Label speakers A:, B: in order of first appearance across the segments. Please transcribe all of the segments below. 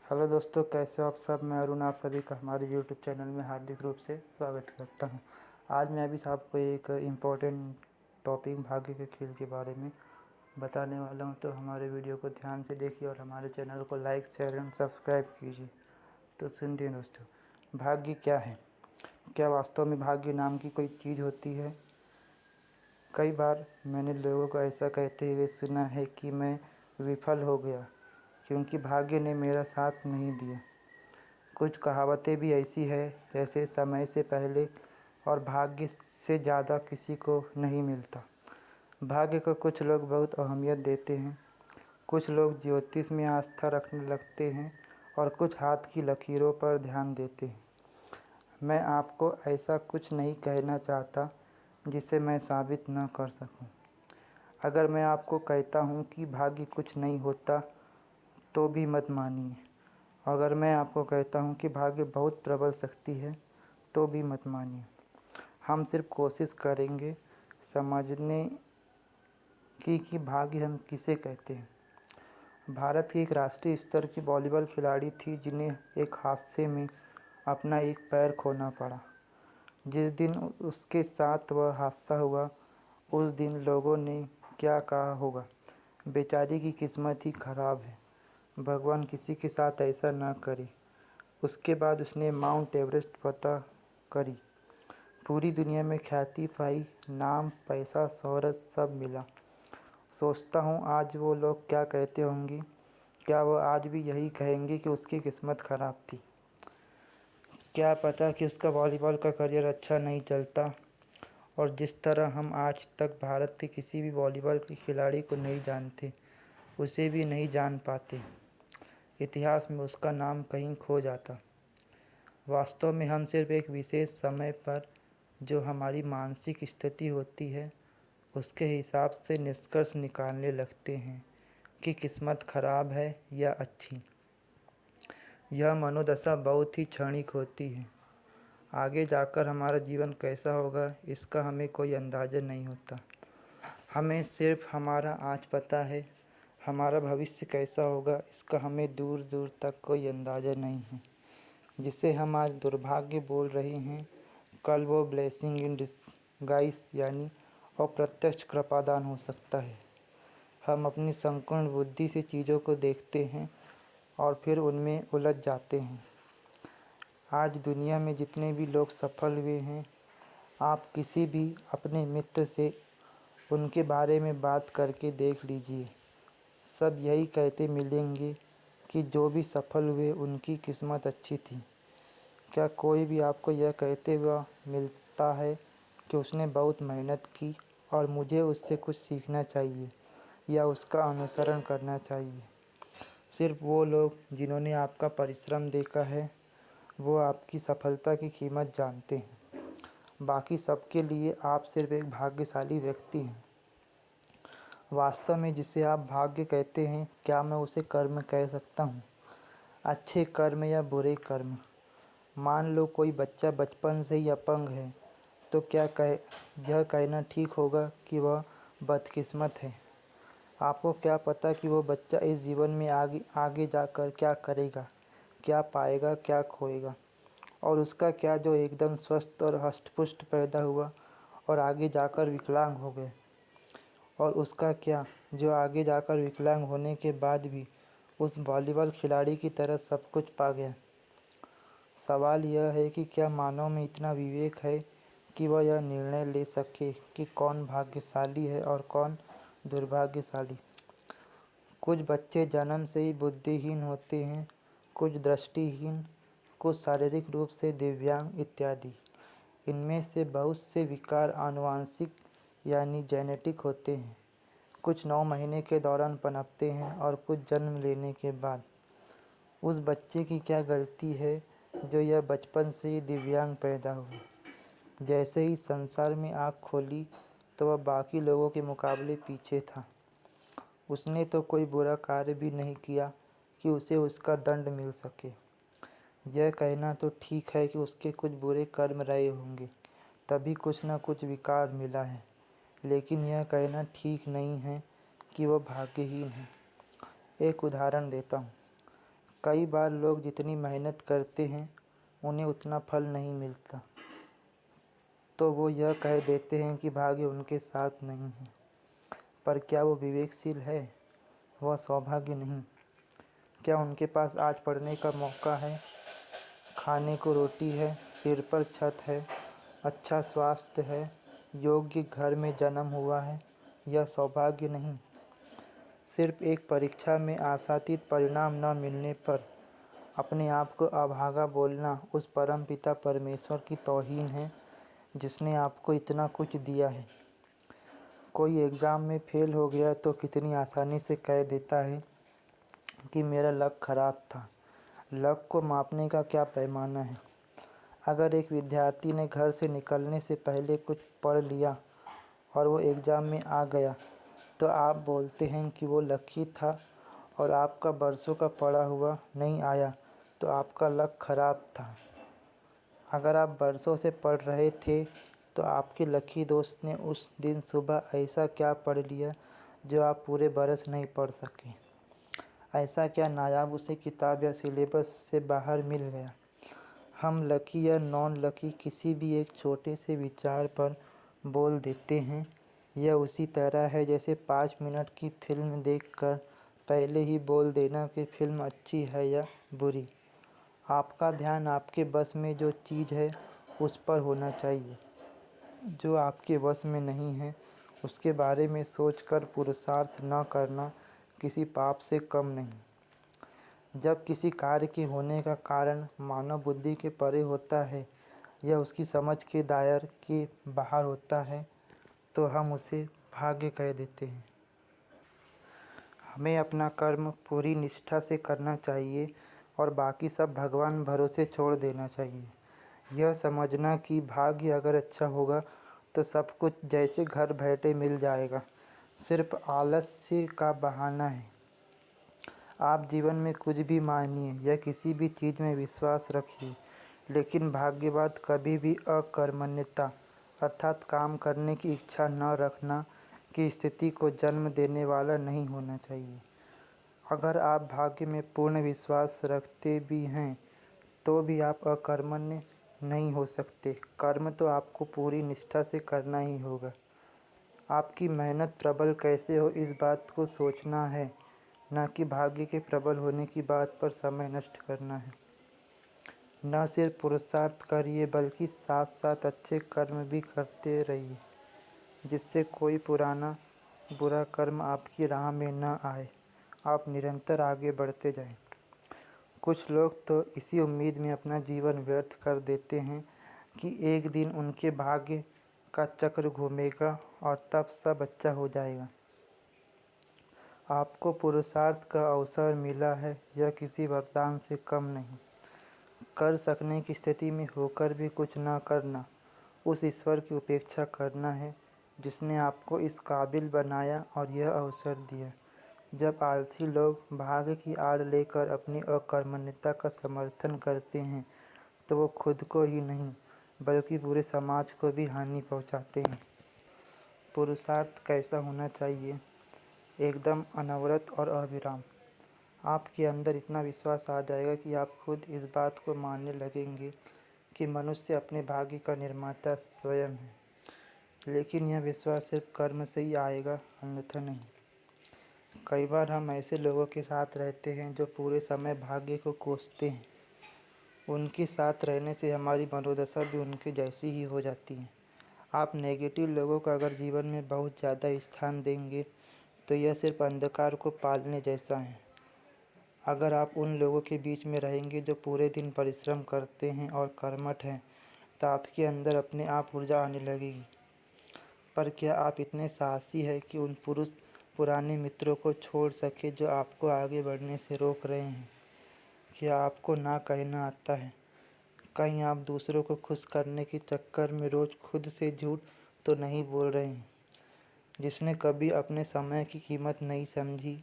A: Hello दोस्तों, कैसे हो आप सब। मैं अरुण आप सभी का हमारे यूट्यूब चैनल में हार्दिक रूप से स्वागत करता हूं। आज मैं अभी आपको एक इम्पोर्टेंट टॉपिक भाग्य के खेल के बारे में बताने वाला हूं। तो हमारे वीडियो को ध्यान से देखिए और हमारे चैनल को लाइक शेयर एंड सब्सक्राइब कीजिए। तो सुनिए दोस्तों, भाग्य क्या है। क्या वास्तव में भाग्य नाम की कोई चीज़ होती है। कई बार मैंने लोगों को ऐसा कहते हुए सुना है कि मैं विफल हो गया क्योंकि भाग्य ने मेरा साथ नहीं दिया। कुछ कहावतें भी ऐसी है जैसे समय से पहले और भाग्य से ज़्यादा किसी को नहीं मिलता। भाग्य को कुछ लोग बहुत अहमियत देते हैं, कुछ लोग ज्योतिष में आस्था रखने लगते हैं और कुछ हाथ की लकीरों पर ध्यान देते हैं। मैं आपको ऐसा कुछ नहीं कहना चाहता जिसे मैं साबित न कर सकूं। अगर मैं आपको कहता हूं कि भाग्य कुछ नहीं होता तो भी मत मानिए। अगर मैं आपको कहता हूँ कि भाग्य बहुत प्रबल शक्ति है तो भी मत मानिए। हम सिर्फ कोशिश करेंगे समझने की कि भाग्य हम किसे कहते हैं। भारत की एक राष्ट्रीय स्तर की वॉलीबॉल खिलाड़ी थी जिन्हें एक हादसे में अपना एक पैर खोना पड़ा। जिस दिन उसके साथ वह हादसा हुआ उस दिन लोगों ने क्या कहा होगा, बेचारी की किस्मत ही खराब है, भगवान किसी के साथ ऐसा ना करे। उसके बाद उसने माउंट एवरेस्ट फतह करी। पूरी दुनिया में ख्याति पाई, नाम पैसा शोहरत सब मिला। सोचता हूँ आज वो लोग क्या कहते होंगे। क्या वो आज भी यही कहेंगे कि उसकी किस्मत ख़राब थी। क्या पता कि उसका वॉलीबॉल का करियर अच्छा नहीं चलता। और जिस तरह हम आज तक भारत के किसी भी वॉलीबॉल के खिलाड़ी को नहीं जानते, उसे भी नहीं जान पाते, इतिहास में उसका नाम कहीं खो जाता। वास्तव में हम सिर्फ एक विशेष समय पर जो हमारी मानसिक स्थिति होती है उसके हिसाब से निष्कर्ष निकालने लगते हैं कि किस्मत खराब है या अच्छी। यह मनोदशा बहुत ही क्षणिक होती है। आगे जाकर हमारा जीवन कैसा होगा इसका हमें कोई अंदाज़ा नहीं होता। हमें सिर्फ हमारा आज पता है। हमारा भविष्य कैसा होगा इसका हमें दूर दूर तक कोई अंदाज़ा नहीं है। जिसे हम आज दुर्भाग्य बोल रहे हैं, कल वो ब्लेसिंग इन डिस्गाइज यानी अप्रत्यक्ष कृपादान हो सकता है। हम अपनी संपूर्ण बुद्धि से चीज़ों को देखते हैं और फिर उनमें उलझ जाते हैं। आज दुनिया में जितने भी लोग सफल हुए हैं, आप किसी भी अपने मित्र से उनके बारे में बात करके देख लीजिए। सब यही कहते मिलेंगे कि जो भी सफल हुए उनकी किस्मत अच्छी थी। क्या कोई भी आपको यह कहते हुए मिलता है कि उसने बहुत मेहनत की और मुझे उससे कुछ सीखना चाहिए या उसका अनुसरण करना चाहिए। सिर्फ वो लोग जिन्होंने आपका परिश्रम देखा है वो आपकी सफलता की कीमत जानते हैं। बाकी सबके लिए आप सिर्फ एक भाग्यशाली व्यक्ति हैं। वास्तव में जिसे आप भाग्य कहते हैं, क्या मैं उसे कर्म कह सकता हूँ? अच्छे कर्म या बुरे कर्म। मान लो कोई बच्चा बचपन से ही अपंग है, तो क्या यह कहना ठीक होगा कि वह बदकिस्मत है? आपको क्या पता कि वो बच्चा इस जीवन में आगे आगे जाकर क्या करेगा, क्या पाएगा, क्या खोएगा। और उसका क्या जो एकदम स्वस्थ और हष्ट-पुष्ट पैदा हुआ और आगे जाकर विकलांग हो गए। और उसका क्या जो आगे जाकर विकलांग होने के बाद भी उस वॉलीबॉल खिलाड़ी की तरह सब कुछ पा गया। सवाल यह है कि क्या मानव में इतना विवेक है कि वह यह निर्णय ले सके कि कौन भाग्यशाली है और कौन दुर्भाग्यशाली। कुछ बच्चे जन्म से ही बुद्धिहीन होते हैं, कुछ दृष्टिहीन, कुछ शारीरिक रूप से दिव्यांग इत्यादि। इनमें से बहुत से विकार आनुवांशिक यानी जेनेटिक होते हैं। कुछ 9 महीने के दौरान पनपते हैं और कुछ जन्म लेने के बाद। उस बच्चे की क्या गलती है जो यह बचपन से ही दिव्यांग पैदा हुआ। जैसे ही संसार में आँख खोली तो वह बाकी लोगों के मुकाबले पीछे था। उसने तो कोई बुरा कार्य भी नहीं किया कि उसे उसका दंड मिल सके। यह कहना तो ठीक है कि उसके कुछ बुरे कर्म रहे होंगे, तभी कुछ न कुछ विकार मिला है, लेकिन यह कहना ठीक नहीं है कि वह भाग्यहीन है। एक उदाहरण देता हूँ। कई बार लोग जितनी मेहनत करते हैं उन्हें उतना फल नहीं मिलता, तो वो यह कह देते हैं कि भाग्य उनके साथ नहीं है। पर क्या वो विवेकशील है? वह सौभाग्य नहीं। क्या उनके पास आज पढ़ने का मौका है, खाने को रोटी है, सिर पर छत है, अच्छा स्वास्थ्य है, योग्य घर में जन्म हुआ है? यह सौभाग्य नहीं। सिर्फ एक परीक्षा में आशातीत परिणाम न मिलने पर अपने आप को अभागा बोलना उस परमपिता परमेश्वर की तौहीन है जिसने आपको इतना कुछ दिया है। कोई एग्ज़ाम में फेल हो गया तो कितनी आसानी से कह देता है कि मेरा लक खराब था। लक को मापने का क्या पैमाना है? अगर एक विद्यार्थी ने घर से निकलने से पहले कुछ पढ़ लिया और वो एग्ज़ाम में आ गया, तो आप बोलते हैं कि वो लकी था। और आपका बरसों का पढ़ा हुआ नहीं आया तो आपका लक खराब था। अगर आप बरसों से पढ़ रहे थे तो आपके लकी दोस्त ने उस दिन सुबह ऐसा क्या पढ़ लिया जो आप पूरे बरस नहीं पढ़ सके? ऐसा क्या नायाब उसे किताब या सिलेबस से बाहर मिल गया? हम लकी या नॉन लकी किसी भी एक छोटे से विचार पर बोल देते हैं। यह उसी तरह है जैसे 5 मिनट की फिल्म देखकर पहले ही बोल देना कि फिल्म अच्छी है या बुरी। आपका ध्यान आपके बस में जो चीज़ है उस पर होना चाहिए। जो आपके वश में नहीं है उसके बारे में सोचकर पुरुषार्थ न करना किसी पाप से कम नहीं। जब किसी कार्य के होने का कारण मानव बुद्धि के परे होता है या उसकी समझ के दायरे के बाहर होता है तो हम उसे भाग्य कह देते हैं। हमें अपना कर्म पूरी निष्ठा से करना चाहिए और बाकी सब भगवान भरोसे छोड़ देना चाहिए। यह समझना कि भाग्य अगर अच्छा होगा तो सब कुछ जैसे घर बैठे मिल जाएगा, सिर्फ आलस्य का बहाना है। आप जीवन में कुछ भी मानिए या किसी भी चीज़ में विश्वास रखिए, लेकिन भाग्यवाद कभी भी अकर्मण्यता अर्थात काम करने की इच्छा न रखना की स्थिति को जन्म देने वाला नहीं होना चाहिए। अगर आप भाग्य में पूर्ण विश्वास रखते भी हैं तो भी आप अकर्मण्य नहीं हो सकते। कर्म तो आपको पूरी निष्ठा से करना ही होगा। आपकी मेहनत प्रबल कैसे हो इस बात को सोचना है, न कि भाग्य के प्रबल होने की बात पर समय नष्ट करना है। न सिर्फ पुरुषार्थ करिए बल्कि साथ साथ अच्छे कर्म भी करते रहिए, जिससे कोई पुराना बुरा कर्म आपकी राह में न आए। आप निरंतर आगे बढ़ते जाएं। कुछ लोग तो इसी उम्मीद में अपना जीवन व्यर्थ कर देते हैं कि एक दिन उनके भाग्य का चक्र घूमेगा और तब सब अच्छा हो जाएगा। आपको पुरुषार्थ का अवसर मिला है, यह किसी वरदान से कम नहीं। कर सकने की स्थिति में होकर भी कुछ न करना उस ईश्वर की उपेक्षा करना है जिसने आपको इस काबिल बनाया और यह अवसर दिया। जब आलसी लोग भाग्य की आड़ लेकर अपनी अकर्मण्यता का समर्थन करते हैं तो वो खुद को ही नहीं बल्कि पूरे समाज को भी हानि पहुंचाते हैं। पुरुषार्थ कैसा होना चाहिए? एकदम अनवरत और अविराम। आपके अंदर इतना विश्वास आ जाएगा कि आप खुद इस बात को मानने लगेंगे कि मनुष्य अपने भाग्य का निर्माता स्वयं है। लेकिन यह विश्वास सिर्फ कर्म से ही आएगा, अन्यथा नहीं। कई बार हम ऐसे लोगों के साथ रहते हैं जो पूरे समय भाग्य को कोसते हैं। उनके साथ रहने से हमारी मनोदशा भी उनके जैसी ही हो जाती है। आप नेगेटिव लोगों को अगर जीवन में बहुत ज़्यादा स्थान देंगे तो यह सिर्फ अंधकार को पालने जैसा है। अगर आप उन लोगों के बीच में रहेंगे जो पूरे दिन परिश्रम करते हैं और कर्मठ हैं तो आपके अंदर अपने आप ऊर्जा आने लगेगी। पर क्या आप इतने साहसी हैं कि उन पुराने मित्रों को छोड़ सके जो आपको आगे बढ़ने से रोक रहे हैं? क्या आपको ना कहना आता है? कहीं आप दूसरों को खुश करने के चक्कर में रोज़ खुद से झूठ तो नहीं बोल रहे हैं? जिसने कभी अपने समय की कीमत नहीं समझी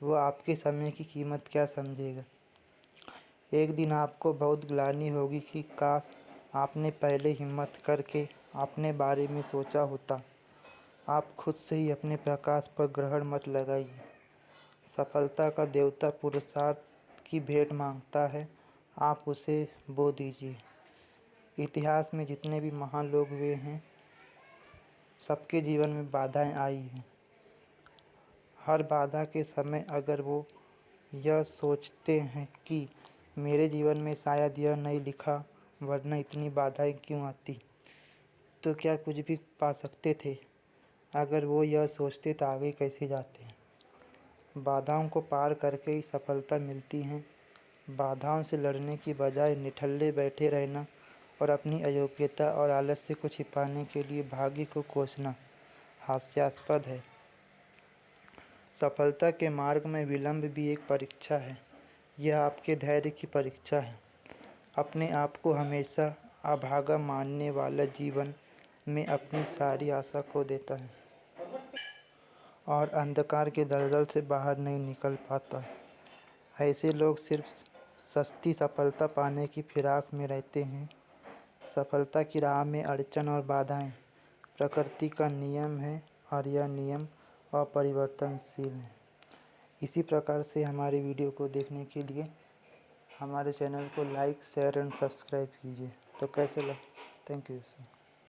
A: वो आपके समय की कीमत क्या समझेगा? एक दिन आपको बहुत ग्लानि होगी कि काश आपने पहले हिम्मत करके अपने बारे में सोचा होता। आप खुद से ही अपने प्रकाश पर ग्रहण मत लगाइए। सफलता का देवता पुरुषार्थ की भेंट मांगता है, आप उसे बो दीजिए। इतिहास में जितने भी महान लोग हुए हैं, सबके जीवन में बाधाएं आई हैं। हर बाधा के समय अगर वो यह सोचते हैं कि मेरे जीवन में शायद यह नहीं लिखा, वरना इतनी बाधाएं क्यों आती, तो क्या कुछ भी पा सकते थे। अगर वो यह सोचते तो आगे कैसे जाते हैं। बाधाओं को पार करके ही सफलता मिलती है। बाधाओं से लड़ने की बजाय निठल्ले बैठे रहना और अपनी अयोग्यता और आलस्य को छिपाने के लिए भाग्य को कोसना हास्यास्पद है। सफलता के मार्ग में विलंब भी एक परीक्षा है। यह आपके धैर्य की परीक्षा है। अपने आप को हमेशा अभागा मानने वाला जीवन में अपनी सारी आशा खो देता है और अंधकार के दलदल से बाहर नहीं निकल पाता। ऐसे लोग सिर्फ सस्ती सफलता पाने की फिराक में रहते हैं। सफलता की राह में अड़चन और बाधाएं प्रकृति का नियम है और यह नियम अपरिवर्तनशील है। इसी प्रकार से हमारे वीडियो को देखने के लिए हमारे चैनल को लाइक, शेयर एंड सब्सक्राइब कीजिए। तो कैसे लगा? Thank you sir.